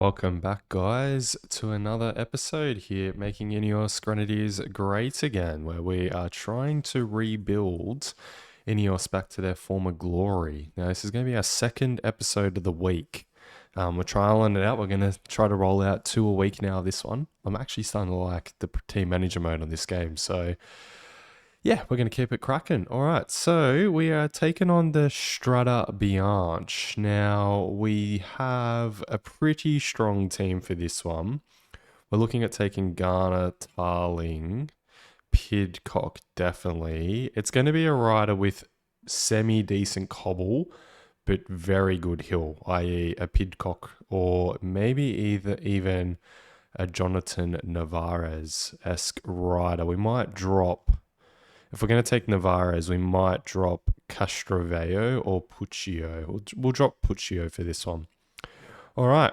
Welcome back, guys, to another episode here, making Ineos Grenadiers great again, where we are trying to rebuild Ineos back to their former glory. Now, this is going to be our second episode of the week. We're trialing it out. We're going to try to roll out 2 a week now, this one. I'm actually starting to like the team manager mode on this game, so yeah, we're going to keep it cracking. All right, so we are taking on the Strade Bianche. Now, we have a pretty strong team for this one. We're looking at taking Ghana, Tarling, Pidcock, definitely. It's going to be a rider with semi-decent cobble, but very good hill, i.e. a Pidcock, or maybe even a Jonathan Navarez-esque rider. We might drop... If we're going to take Navarez, we might drop Castrovello or Puccio. We'll drop Puccio for this one. All right,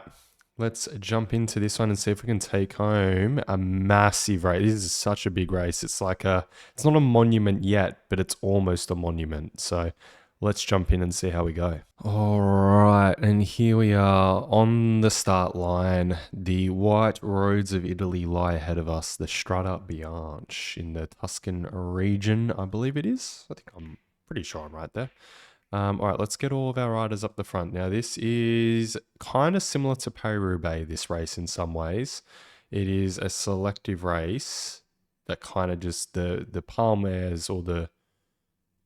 let's jump into this one and see if we can take home a massive race. This is such a big race. It's not a monument yet, but it's almost a monument. So let's jump in and see how we go. All right, and here we are on the start line. The white roads of Italy lie ahead of us. The Strade Bianche in the Tuscan region, I believe it is. I think I'm pretty sure I'm right there. All right, let's get all of our riders up the front. Now, this is kind of similar to Paris-Roubaix, this race in some ways. It is a selective race that kind of just the Palmares or the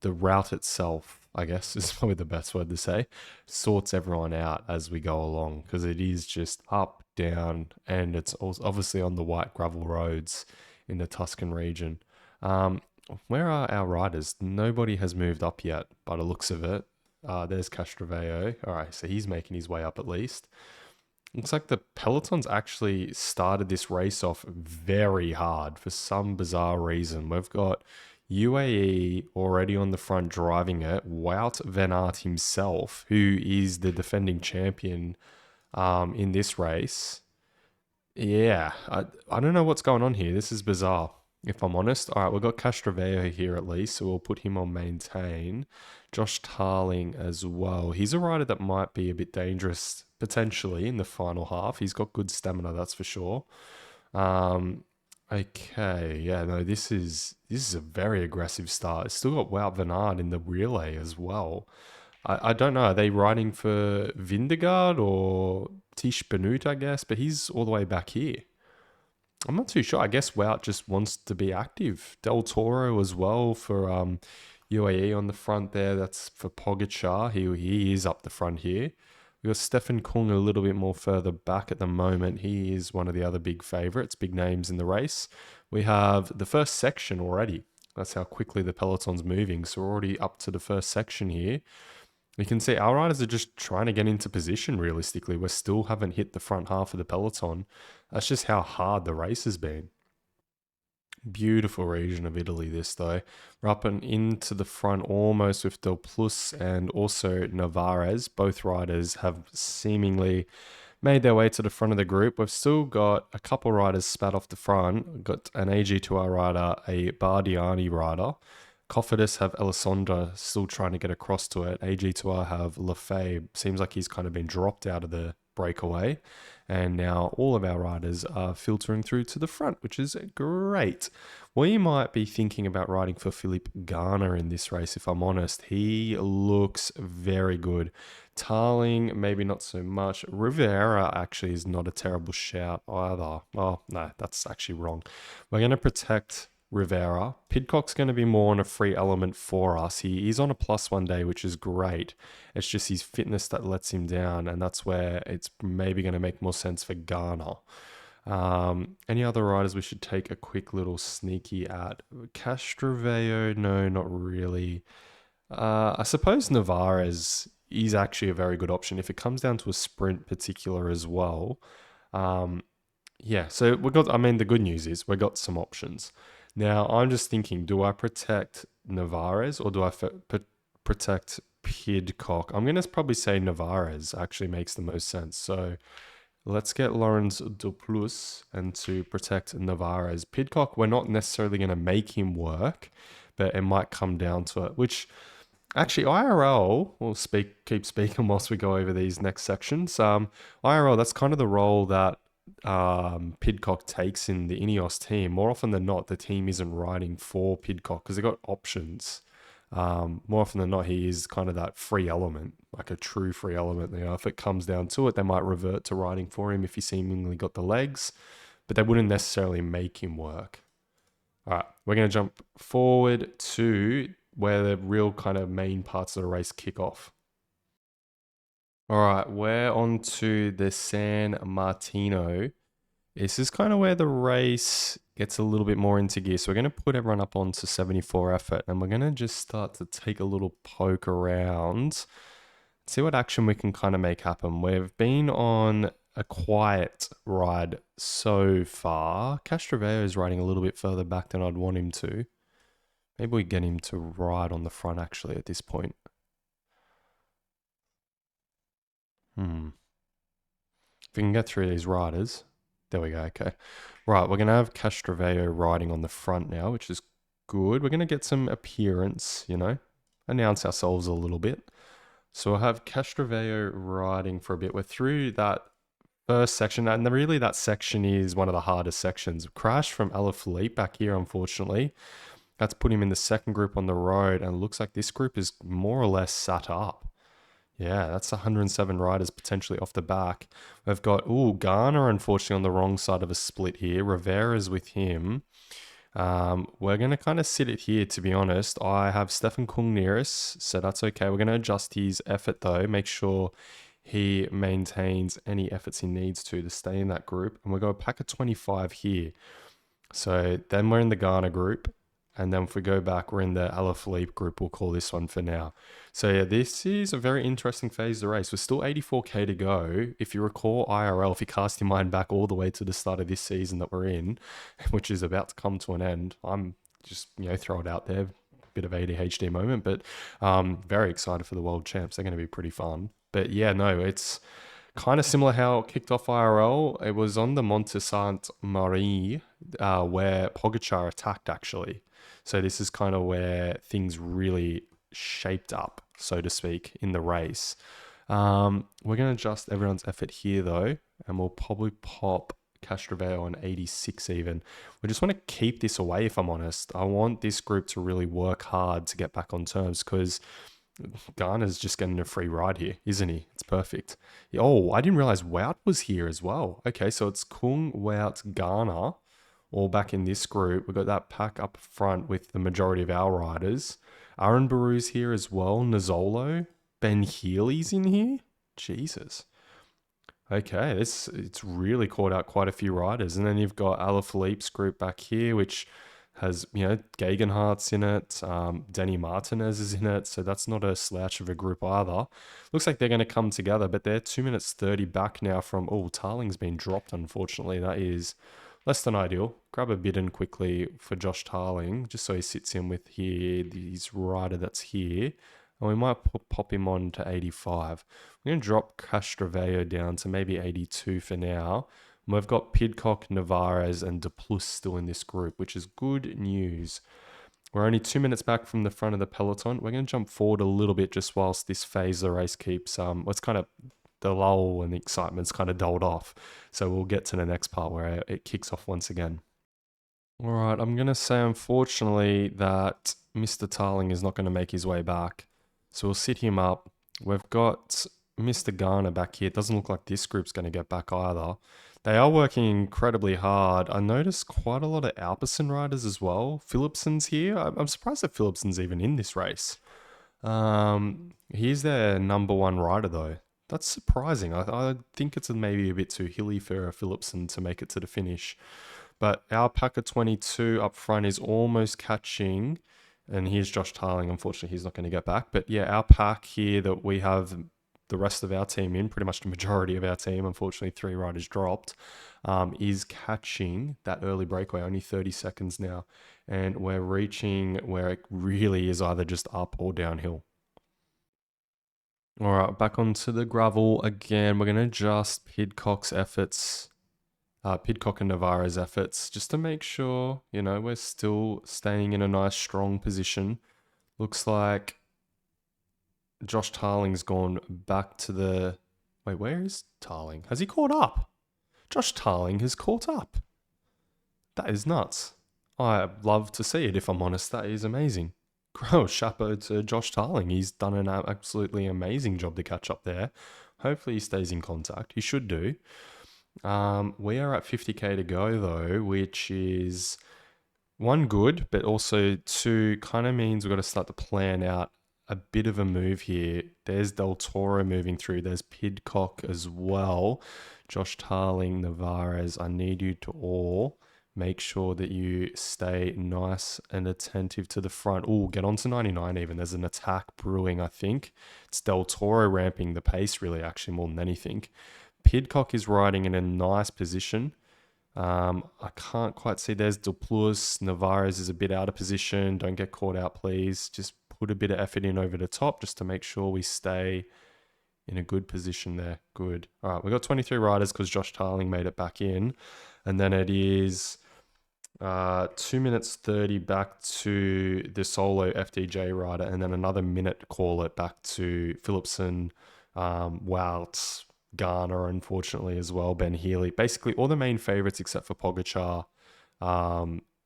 route itself, I guess is probably the best word to say, sorts everyone out as we go along, because it is just up, down, and it's also obviously on the white gravel roads in the Tuscan region. Where are our riders? Nobody has moved up yet, by the looks of it. There's Castrovello. All right, so he's making his way up at least. Looks like the pelotons actually started this race off very hard for some bizarre reason. We've got UAE already on the front driving it. Wout van Aert himself, who is the defending champion in this race. Yeah, I don't know what's going on here. This is bizarre, if I'm honest. All right, we've got Castrovello here at least, so we'll put him on maintain. Josh Tarling as well. He's a rider that might be a bit dangerous potentially in the final half. He's got good stamina, that's for sure. Okay, yeah, no, this is a very aggressive start. It's still got Wout van Aert in the relay as well. I don't know. Are they riding for Vindegaard or Tish Benut, I guess? But he's all the way back here. I'm not too sure. I guess Wout just wants to be active. Del Toro as well for UAE on the front there. That's for Pogacar. He is up the front here. We've got Stefan Kung a little bit more further back at the moment. He is one of the other big favourites, big names in the race. We have the first section already. That's how quickly the peloton's moving. So we're already up to the first section here. You can see our riders are just trying to get into position realistically. We still haven't hit the front half of the peloton. That's just how hard the race has been. Beautiful region of Italy, this though. We're up and into the front almost with Del Plus and also Navarez. Both riders have seemingly made their way to the front of the group. We've still got a couple riders spat off the front. We've got an AG2R rider, a Bardiani rider. Cofidis have Alessandra still trying to get across to it. AG2R have Lefebvre. Seems like he's kind of been dropped out of the breakaway. And now all of our riders are filtering through to the front, which is great. We might be thinking about riding for Philippe Garner in this race, if I'm honest. He looks very good. Tarling, maybe not so much. Rivera actually is not a terrible shout either. Oh, no, that's actually wrong. We're going to protect Rivera. Pidcock's going to be more on a free element for us. He is on a +1 day, which is great. It's just his fitness that lets him down, and that's where it's maybe going to make more sense for Ghana. Any other riders we should take a quick little sneaky at? Castrovello, no, not really. I suppose Navarez is actually a very good option if it comes down to a sprint particular as well. Yeah, so the good news is we got some options. Now, I'm just thinking, do I protect Navarez or do I protect Pidcock? I'm going to probably say Navarez actually makes the most sense. So let's get Lawrence Duplus and to protect Navarez. Pidcock, we're not necessarily going to make him work, but it might come down to it, which Actually, IRL, keep speaking whilst we go over these next sections. IRL, that's kind of the role that Pidcock takes in the Ineos team. More often than not, the team isn't riding for Pidcock because they've got options. More often than not, he is kind of that free element, like a true free element. You know, if it comes down to it, they might revert to riding for him if he seemingly got the legs, but they wouldn't necessarily make him work. All right, we're going to jump forward to where the real kind of main parts of the race kick off. All right, we're on to the San Martino. This is kind of where the race gets a little bit more into gear. So we're going to put everyone up onto 74 effort and we're going to just start to take a little poke around, see what action we can kind of make happen. We've been on a quiet ride so far. Castroveo is riding a little bit further back than I'd want him to. Maybe we get him to ride on the front actually at this point. If we can get through these riders. There we go, okay. Right, we're going to have Castroveo riding on the front now, which is good. We're going to get some appearance, you know, announce ourselves a little bit. So we'll have Castroveo riding for a bit. We're through that first section, and really that section is one of the hardest sections. Crash from Alaphilippe back here, unfortunately. That's put him in the second group on the road, and it looks like this group is more or less sat up. Yeah, that's 107 riders potentially off the back. We've got, Garner unfortunately on the wrong side of a split here. Rivera's with him. We're going to kind of sit it here, to be honest. I have Stefan Kung near us, so that's okay. We're going to adjust his effort, though. Make sure he maintains any efforts he needs to stay in that group. And we'll go a pack of 25 here. So then we're in the Ghana group. And then if we go back, we're in the Alaphilippe group. We'll call this one for now. So yeah, this is a very interesting phase of the race. We're still 84k to go. If you recall IRL, if you cast your mind back all the way to the start of this season that we're in, which is about to come to an end, I'm just, throw it out there. Bit of ADHD moment, but very excited for the world champs. They're going to be pretty fun. But yeah, no, it's kind of similar how it kicked off IRL. It was on the Monte Sainte Marie where Pogacar attacked actually. So this is kind of where things really shaped up, so to speak, in the race. We're going to adjust everyone's effort here though, and we'll probably pop Castroveo on 86 even. We just want to keep this away, if I'm honest. I want this group to really work hard to get back on terms because Garner's just getting a free ride here, isn't he? It's perfect. Oh, I didn't realize Wout was here as well. Okay, so it's Kung, Wout, Garner all back in this group. We've got that pack up front with the majority of our riders. Aaron Baru's here as well. Nizzolo. Ben Healy's in here. Jesus. Okay, it's really caught out quite a few riders. And then you've got Alaphilippe's group back here, which has, Gegenhardt's in it. Denny Martinez is in it. So that's not a slouch of a group either. Looks like they're going to come together, but they're 2 minutes 30 back now from, Tarling's been dropped, unfortunately. That is less than ideal. Grab a bid in quickly for Josh Tarling, just so he sits in with here, this rider that's here. And we might pop him on to 85. We're going to drop Castroveo down to maybe 82 for now. And we've got Pidcock, Navarez, and Duplus still in this group, which is good news. We're only 2 minutes back from the front of the peloton. We're going to jump forward a little bit just whilst this phase of the race keeps, what's kind of the lull and the excitement's kind of dulled off. So we'll get to the next part where it kicks off once again. All right, I'm going to say, unfortunately, that Mr. Tarling is not going to make his way back. So we'll sit him up. We've got Mr. Garner back here. It doesn't look like this group's going to get back either. They are working incredibly hard. I noticed quite a lot of Alpecin riders as well. Philipsen's here. I'm surprised that Philipsen's even in this race. He's their number one rider though. That's surprising. I think it's maybe a bit too hilly for Philipsen to make it to the finish. But our pack of 22 up front is almost catching. And here's Josh Tarling. Unfortunately, he's not going to get back. But yeah, our pack here that we have the rest of our team in, pretty much the majority of our team, unfortunately 3 riders dropped, is catching that early breakaway, only 30 seconds now. And we're reaching where it really is either just up or downhill. All right, back onto the gravel again. We're going to adjust Pidcock's efforts, Pidcock and Navarro's efforts, just to make sure, we're still staying in a nice strong position. Looks like Josh Tarling's gone back to the... Wait, where is Tarling? Has he caught up? Josh Tarling has caught up. That is nuts. I love to see it, if I'm honest. That is amazing. Oh, chapeau to Josh Tarling. He's done an absolutely amazing job to catch up there. Hopefully he stays in contact. He should do. We are at 50k to go though, which is one good, but also two kind of means we've got to start to plan out a bit of a move here. There's Del Toro moving through. There's Pidcock as well. Josh Tarling, Navarez, I need you to all make sure that you stay nice and attentive to the front. Oh, get on to 99 even. There's an attack brewing, I think. It's Del Toro ramping the pace, really, actually, more than anything. Pidcock is riding in a nice position. I can't quite see. There's Duplus. Navarez is a bit out of position. Don't get caught out, please. Just put a bit of effort in over the top just to make sure we stay in a good position there. Good. All right, we got 23 riders because Josh Tarling made it back in. And then it is 2 minutes 30 back to the solo FDJ rider, and then another minute call it back to Philipsen, Wout, Garner, unfortunately, as well, Ben Healy. Basically, all the main favorites except for Pogacar.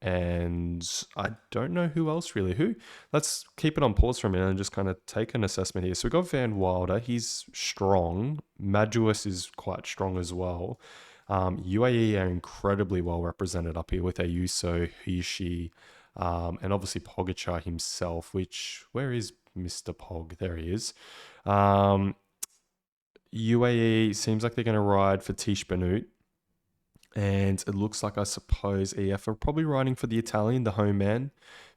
And I don't know who else really. Let's keep it on pause for a minute and just kind of take an assessment here. So we got Van Wilder. He's strong. Maduis is quite strong as well. UAE are incredibly well represented up here with Ayuso, Hishi, and obviously Pogacar himself, where is Mr. Pog? There he is. UAE seems like they're going to ride for Tish Benoot. And it looks like, I suppose, EF are probably riding for the Italian, the home man,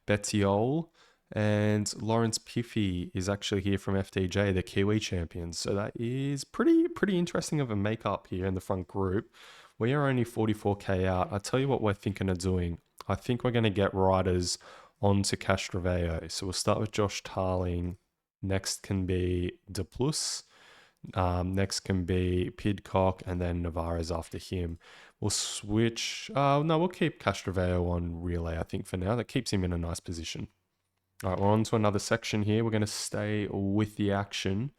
Bettiol. And Lawrence Piffy is actually here from FDJ, the Kiwi champions. So that is pretty interesting of a makeup here in the front group. We are only 44k out. I tell you what we're thinking of doing. I think we're going to get riders onto Castroveo. So we'll start with Josh Tarling. Next can be Duplus. Next can be Pidcock, and then Navarez after him. We'll switch. No, we'll keep Castroveo on relay, I think, for now. That keeps him in a nice position. All right, we're on to another section here. We're going to stay with the action.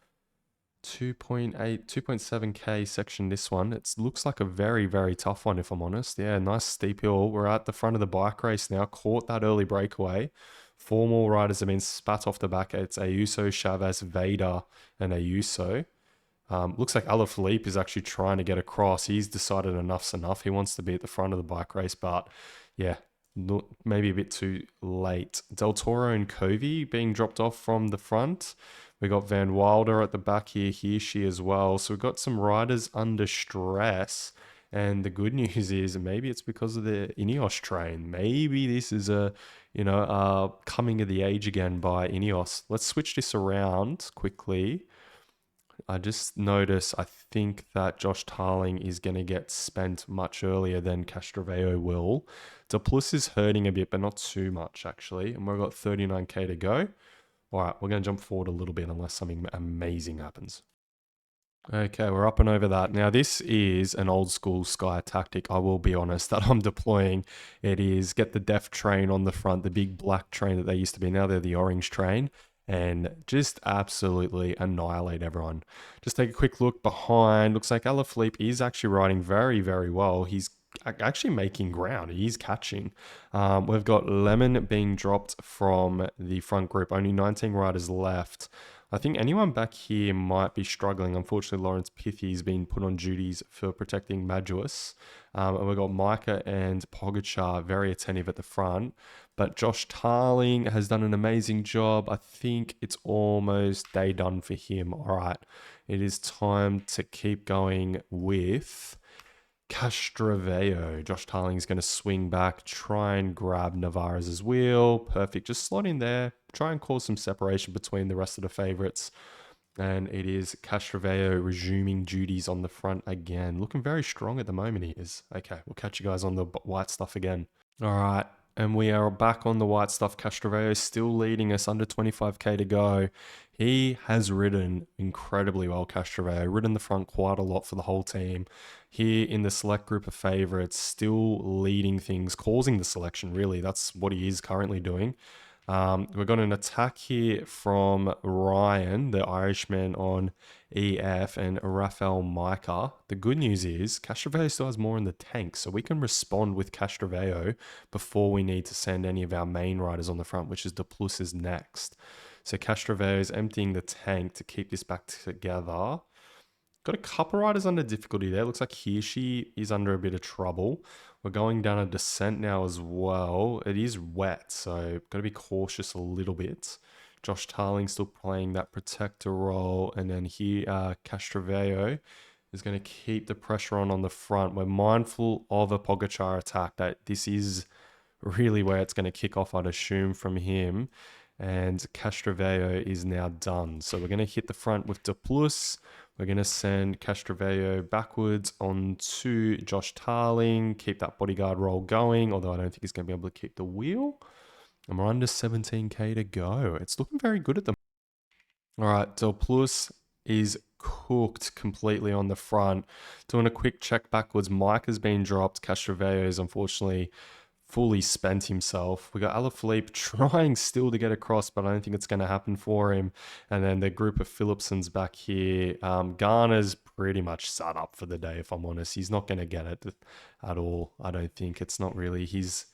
2.7k section, this one. It looks like a very, very tough one, if I'm honest. Yeah, nice steep hill. We're at the front of the bike race now. Caught that early breakaway. 4 more riders have been spat off the back. It's Ayuso, Chavez, Vader, and Ayuso. Looks like Alaphilippe is actually trying to get across. He's decided enough's enough. He wants to be at the front of the bike race, but yeah, maybe a bit too late. Del Toro and Covey being dropped off from the front. We got Van Wilder at the back here, she as well. So we've got some riders under stress. And the good news is maybe it's because of the Ineos train. Maybe this is coming of the age again by Ineos. Let's switch this around quickly. I just noticed, I think that Josh Tarling is going to get spent much earlier than Castroveo will. Duplus is hurting a bit, but not too much, actually. And we've got 39k to go. All right, we're going to jump forward a little bit unless something amazing happens. Okay, we're up and over that. Now, this is an old school Sky tactic, I will be honest, that I'm deploying. It is get the deaf train on the front, the big black train that they used to be. Now they're the orange train. And just absolutely annihilate everyone. Just take a quick look behind. Looks like Alaphilippe is actually riding very, very well. He's actually making ground. He's catching. We've got Lemon being dropped from the front group. Only 19 riders left. I think anyone back here might be struggling. Unfortunately, Lawrence Pithy's been put on duties for protecting Maduis. And we've got Micah and Pogacar very attentive at the front. But Josh Tarling has done an amazing job. I think it's almost day done for him. All right, it is time to keep going with Castroveo. Josh Tarling is going to swing back, try and grab Navarez's wheel. Perfect. Just slot in there. Try and cause some separation between the rest of the favorites. And it is Castroveo resuming duties on the front again. Looking very strong at the moment, he is. Okay, we'll catch you guys on the white stuff again. All right. And we are back on the white stuff. Castroveo is still leading us, under 25k to go. He has ridden incredibly well, Castroveo. Ridden the front quite a lot for the whole team. Here in the select group of favorites, still leading things, causing the selection, really. That's what he is currently doing. We've got an attack here from Ryan, the Irishman on EF, and Rafael Micah. The good news is Castroveo still has more in the tank, so we can respond with Castroveo before we need to send any of our main riders on the front, which is the pluses next. So Castroveo is emptying the tank to keep this back together. Got a couple riders under difficulty there. Looks like Hirschi is under a bit of trouble. We're going down a descent now as well. It is wet, so got to be cautious a little bit. Josh Tarling still playing that protector role. And then here, Castroveo is going to keep the pressure on the front. We're mindful of a Pogačar attack. That this is really where it's going to kick off, I'd assume, from him. And Castroveo is now done. So we're going to hit the front with De Plus. We're going to send Castroveo backwards onto Josh Tarling, keep that bodyguard roll going, although I don't think he's going to be able to keep the wheel. And we're under 17k to go. It's looking very good at the moment. All right, Del Plus is cooked completely on the front. Doing a quick check backwards. Mike has been dropped. Castroveo is unfortunately fully spent himself. We got Alaphilippe trying still to get across, but I don't think it's going to happen for him. And then the group of Philipsons back here. Garner's pretty much set up for the day, if I'm honest. He's not going to get it at all. I don't think it's not really his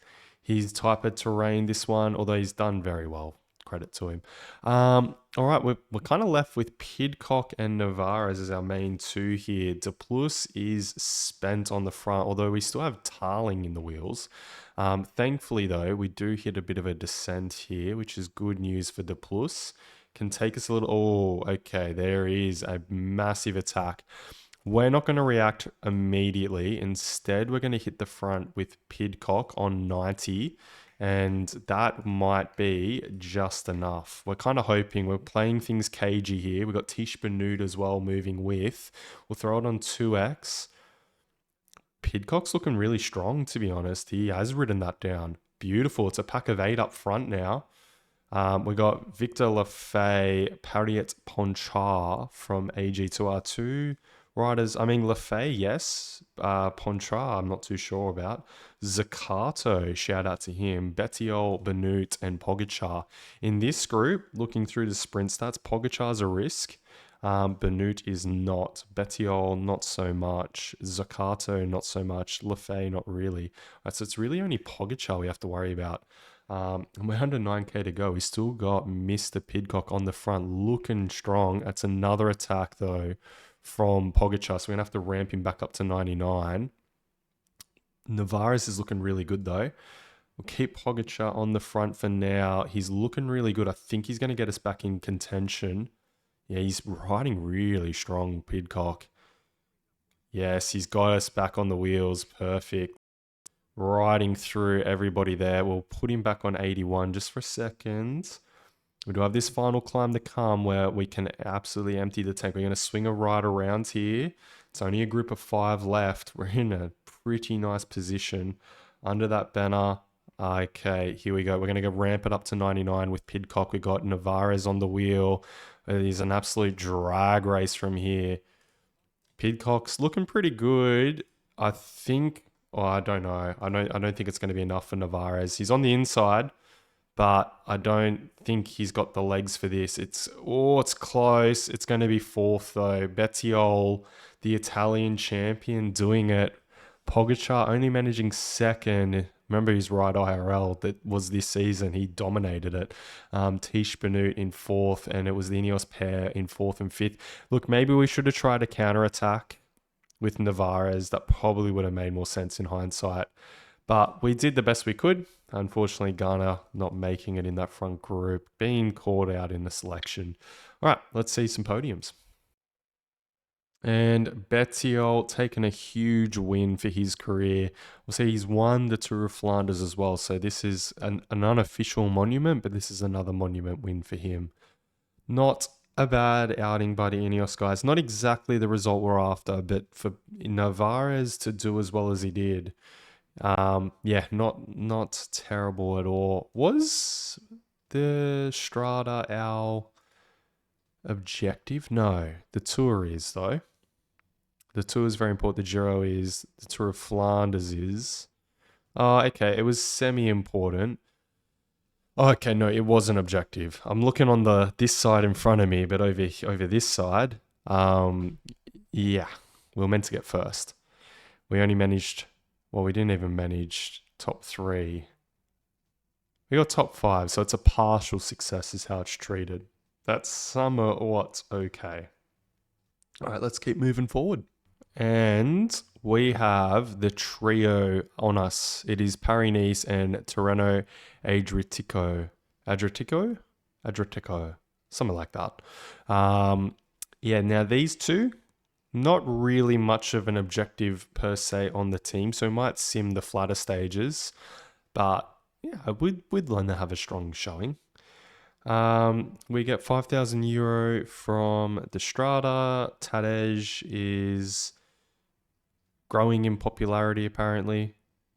type of terrain, this one, although he's done very well. Credit to him. All right, we're kind of left with Pidcock and Navarez as our main two here. De Plus is spent on the front, although we still have Tarling in the wheels. Thankfully, though, we do hit a bit of a descent here, which is good news for De Plus. Can take us a little... Oh, okay, there is a massive attack. We're not going to react immediately. Instead, we're going to hit the front with Pidcock on 90. And that might be just enough. We're kind of hoping. We're playing things cagey here. We've got Tish Benoot as well moving with. We'll throw it on 2x. Pidcock's looking really strong, to be honest. He has ridden that down. Beautiful. It's a pack of 8 up front now. We got Victor Lafay, Pariet Ponchar from AG2R2 riders. I mean, Lafay, yes. Ponchar, I'm not too sure about. Zaccato, shout out to him. Bettiol, Benoot, and Pogačar. In this group, looking through the sprint stats, Pogačar's a risk. Benoot is not. Bettiol, not so much. Zaccato, not so much. Lafay, not really. Right, so it's really only Pogačar we have to worry about. And we're under 9k to go. We still got Mr. Pidcock on the front, looking strong. That's another attack, though, from Pogačar. So we're going to have to ramp him back up to 99. Navarez is looking really good, though. We'll keep Pogačar on the front for now. He's looking really good. I think he's going to get us back in contention. Yeah, he's riding really strong, Pidcock. Yes, he's got us back on the wheels. Perfect. Riding through everybody there. We'll put him back on 81 just for a second. We do have this final climb to come where we can absolutely empty the tank. We're going to swing a ride around here. It's only a group of 5 left. We're in a pretty nice position under that banner. Okay, here we go. We're going to go ramp it up to 99 with Pidcock. We got Navarez on the wheel. It is an absolute drag race from here. Pidcock's looking pretty good. I think... Oh, I don't know. I don't think it's going to be enough for Navarez. He's on the inside, but I don't think he's got the legs for this. It's close. It's going to be 4th, though. Bettiol, the Italian champion, doing it. Pogačar only managing 2nd. Remember his ride IRL that was this season. He dominated it. Tish Benoot in 4th, and it was the Ineos pair in 4th and 5th. Look, maybe we should have tried a counter-attack with Navarez. That probably would have made more sense in hindsight. But we did the best we could. Unfortunately, Garner not making it in that front group, being caught out in the selection. All right, let's see some podiums. And Bettiol taking a huge win for his career. We'll see he's won the Tour of Flanders as well. So this is an unofficial monument, but this is another monument win for him. Not a bad outing by the Ineos guys. Not exactly the result we're after, but for Navarez to do as well as he did, yeah, not terrible at all. Was the Strada our objective? No, the Tour is, though. The Tour is very important. The Giro is. The Tour of Flanders is. Oh, okay. It was semi-important. Oh, okay, no, it was an objective. I'm looking on this side in front of me, but over this side, um, yeah, we were meant to get first. We only managed, well, we didn't even manage top three. We got top five, so it's a partial success, is how it's treated. That's somewhat okay. All right, let's keep moving forward. And we have the trio on us. It is Paris-Nice and Tirreno-Adriatico. Adriatico? Adriatico. Something like that. Yeah, now these two, not really much of an objective per se on the team, so we might sim the flatter stages, but yeah, we'd learn to have a strong showing. We get €5,000 from the Strada. Tadej is growing in popularity, apparently.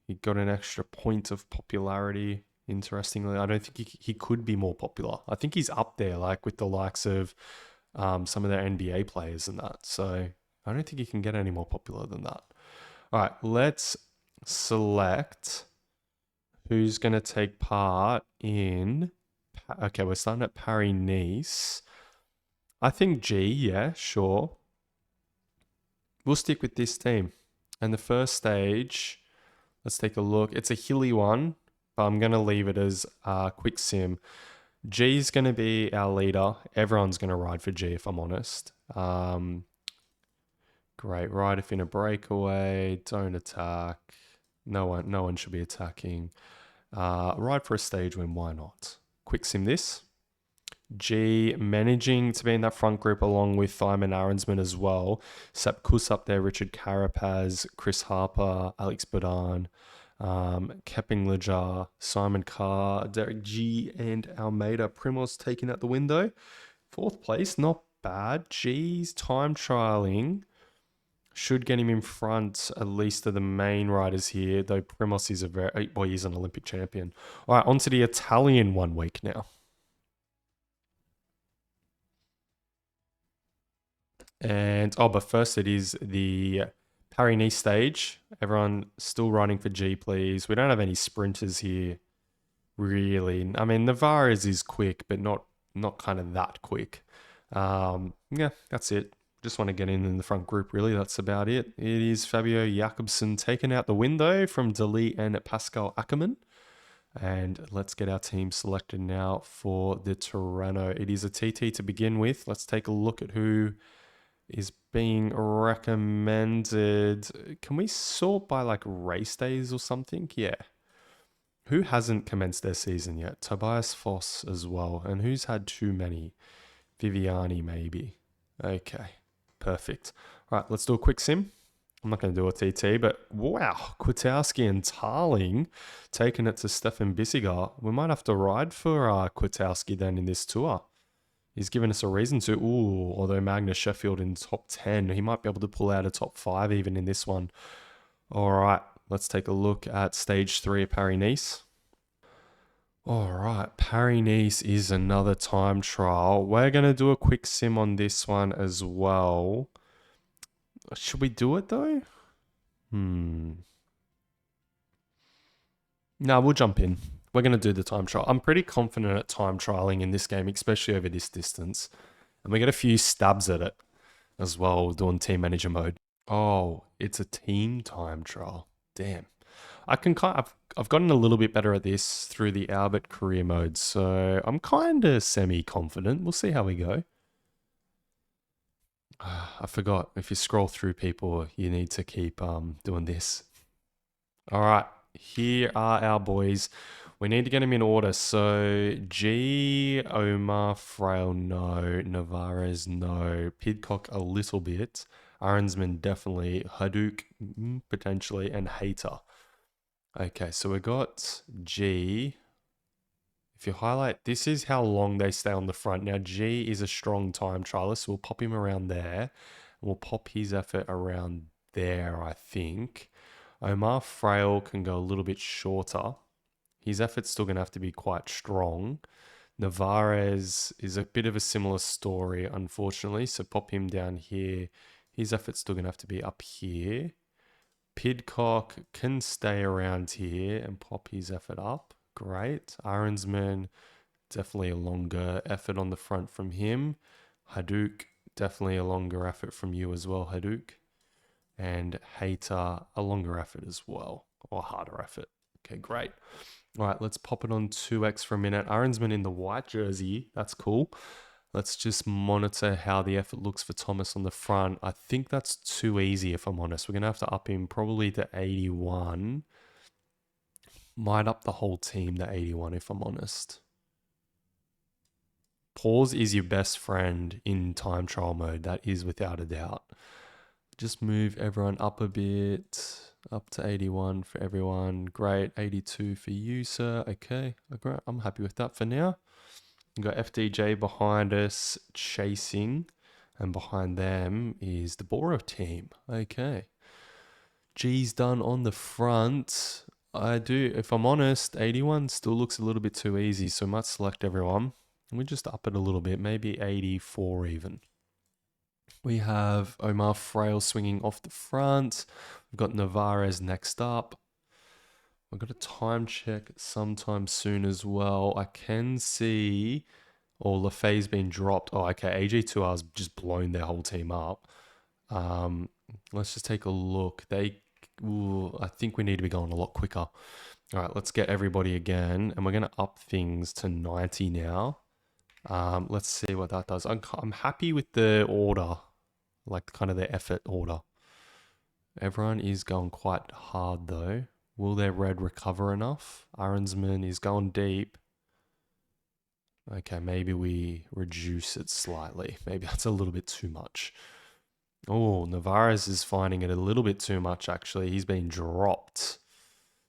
He got an extra point of popularity. Interestingly, I don't think he could be more popular. I think he's up there, like with the likes of some of their NBA players and that. So I don't think he can get any more popular than that. All right, let's select who's going to take part in. Okay, we're starting at Paris-Nice. I think G, yeah, sure. We'll stick with this team. And the first stage, let's take a look. It's a hilly one, but I'm going to leave it as quick sim. G's going to be our leader. Everyone's going to ride for G, if I'm honest. Great. Ride if in a breakaway. Don't attack. No one should be attacking. Ride for a stage win. Why not? Quick sim this. G managing to be in that front group along with Thyman Aronsman as well. Sepp Kuss up there, Richard Carapaz, Chris Harper, Alex Bodan, Keping Lejar, Simon Carr, Derek G, and Almeida. Primoz taking out the window. Fourth place, not bad. G's time trialing should get him in front at least of the main riders here, though Primoz is he's an Olympic champion. All right, on to the Italian 1 week now. But first it is the Paris-Nice stage. Everyone still riding for G, please. We don't have any sprinters here, really. I mean, Navarez is quick, but not kind of that quick. Yeah, that's it. Just want to get in the front group, really. That's about it. It is Fabio Jakobsen taken out the window from Dali and Pascal Ackermann. And let's get our team selected now for the Tirreno. It is a TT to begin with. Let's take a look at who is being recommended. Can we sort by like race days or something? Yeah. Who hasn't commenced their season yet? Tobias Foss as well. And who's had too many? Viviani, maybe. Okay. Perfect. All right, let's do a quick sim. I'm not going to do a TT, but wow, Kwiatkowski and Tarling taking it to Stefan Bissiger. We might have to ride for Kwiatkowski then in this tour. He's given us a reason to. Ooh, although Magnus Sheffield in top 10, he might be able to pull out a top 5 even in this one. All right, let's take a look at stage 3 of Paris-Nice. All right, Paris-Nice is another time trial. We're going to do a quick sim on this one as well. Should we do it though? No, we'll jump in. We're going to do the time trial. I'm pretty confident at time trialing in this game, especially over this distance. And we get a few stabs at it as well, doing team manager mode. Oh, it's a team time trial. Damn. I've gotten a little bit better at this through the Albert career mode, so I'm kind of semi-confident. We'll see how we go. I forgot. If you scroll through people, you need to keep doing this. All right. Here are our boys. We need to get them in order. So G, Omar, Frail, no. Navarez, no. Pidcock, a little bit. Aronsman, definitely. Hadouk, potentially. And Hater. Okay, so we got G. If you highlight, this is how long they stay on the front. Now, G is a strong time trialist, so we'll pop him around there. And we'll pop his effort around there, I think. Omar Frail can go a little bit shorter. His effort's still going to have to be quite strong. Navarez is a bit of a similar story, unfortunately. So pop him down here. His effort's still going to have to be up here. Pidcock can stay around here and pop his effort up. great. Aronsman, definitely a longer effort on the front from him. Hadouk, definitely a longer effort from you as well, Hadouk. And Hater, a longer effort as well, or harder effort. Okay, great. All right, let's pop it on 2x for a minute. Aronsman in the white jersey. That's cool. Let's just monitor how the effort looks for Thomas on the front. I think that's too easy, if I'm honest. We're going to have to up him probably to 81. Might up the whole team to 81, if I'm honest. Pause is your best friend in time trial mode. That is without a doubt. Just move everyone up a bit. Up to 81 for everyone. Great. 82 for you, sir. Okay. I'm happy with that for now. We've got FDJ behind us chasing. And behind them is the Bora team. Okay. G's done on the front. I do, if I'm honest, 81 still looks a little bit too easy. So I might select everyone. And we just up it a little bit. Maybe 84 even. We have Omar Frail swinging off the front. We've got Navarez next up. We've got a time check sometime soon as well. I can see, Lefay's been dropped. Oh, okay. AG2R's just blown their whole team up. Let's just take a look. I think we need to be going a lot quicker. All right, let's get everybody again. And we're going to up things to 90 now. Let's see what that does. I'm happy with the order, like kind of the effort order. Everyone is going quite hard though. Will their red recover enough? Aronsman is going deep. Okay, maybe we reduce it slightly. Maybe that's a little bit too much. Oh, Navarez is finding it a little bit too much actually. He's been dropped.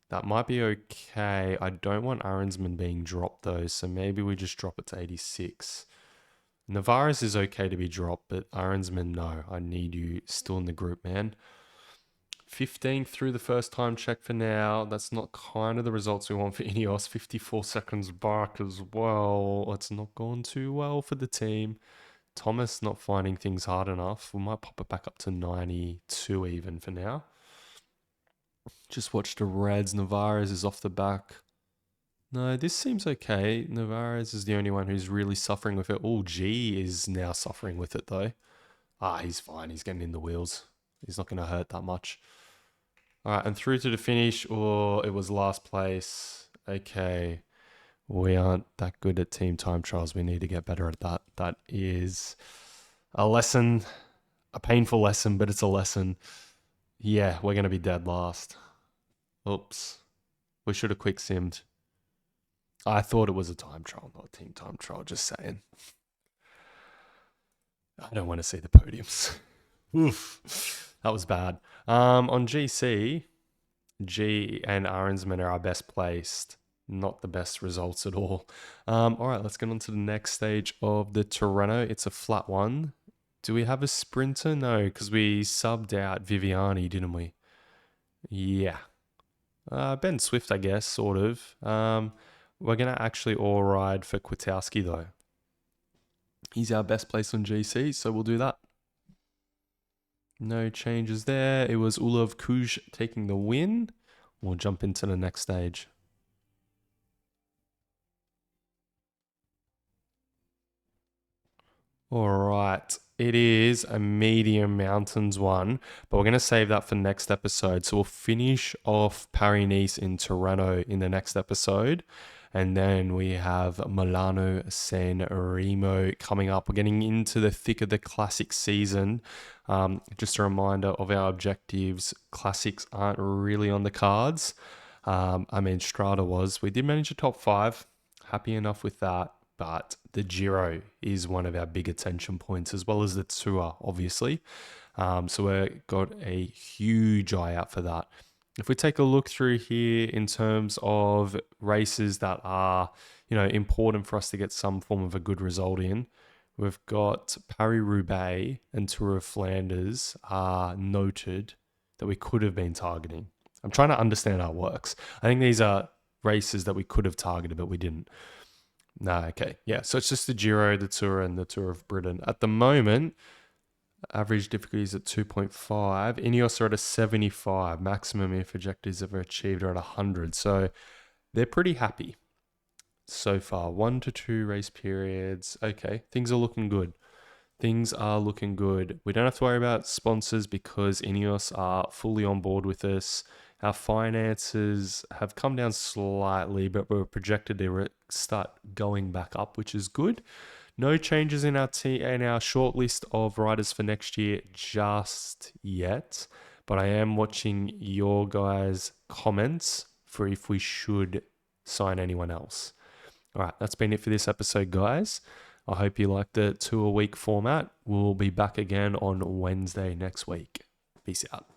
That might be okay. I don't want Aronsman being dropped though, so maybe we just drop it to 86. Navarez is okay to be dropped, but Aronsman, no. I need you still in the group, man. 15 through the first time check for now. That's not kind of the results we want for Ineos. 54 seconds back as well. It's not gone too well for the team. Thomas not finding things hard enough. We might pop it back up to 92 even for now. Just watch the Reds. Navarez is off the back. No, this seems okay. Navarez is the only one who's really suffering with it. Oh, G is now suffering with it though. He's fine. He's getting in the wheels. He's not going to hurt that much. All right, and through to the finish. Oh, it was last place. Okay. We aren't that good at team time trials. We need to get better at that. That is a lesson, a painful lesson, but it's a lesson. Yeah, we're going to be dead last. Oops. We should have quick simmed. I thought it was a time trial, not a team time trial, just saying. I don't want to see the podiums. Oof. That was bad. On GC, G and Aronsman are our best placed. Not the best results at all. All right, let's get on to the next stage of the Tirreno. It's a flat one. Do we have a sprinter? No, because we subbed out Viviani, didn't we? Yeah. Ben Swift, I guess, sort of. We're going to actually all ride for Kwiatkowski, though. He's our best place on GC, so we'll do that. No changes there. It was Ulov Kuj taking the win. We'll jump into the next stage. All right. It is a medium mountains one, but we're going to save that for next episode. So we'll finish off Paris-Nice in Tirreno in the next episode. And then we have Milano San Remo coming up. We're getting into the thick of the classic season. Just a reminder of our objectives. Classics aren't really on the cards. Strade was. We did manage a top 5. Happy enough with that. But the Giro is one of our big attention points, as well as the Tour, obviously. So we've got a huge eye out for that. If we take a look through here in terms of races that are, important for us to get some form of a good result in, we've got Paris-Roubaix and Tour of Flanders are noted that we could have been targeting. I'm trying to understand how it works. I think these are races that we could have targeted, but we didn't. No, okay. Yeah, so it's just the Giro, the Tour, and the Tour of Britain. At the moment, average difficulty is at 2.5. Ineos are at a 75. Maximum if objectives ever achieved are at 100. So they're pretty happy. so far. 1 to 2 race periods. Okay, things are looking good. Things are looking good. We don't have to worry about sponsors because Ineos are fully on board with us. Our finances have come down slightly, but we're projected to start going back up, which is good. No changes in our short list of riders for next year just yet, but I am watching your guys' comments for if we should sign anyone else. All right, that's been it for this episode, guys. I hope you liked the 2-a-week format. We'll be back again on Wednesday next week. Peace out.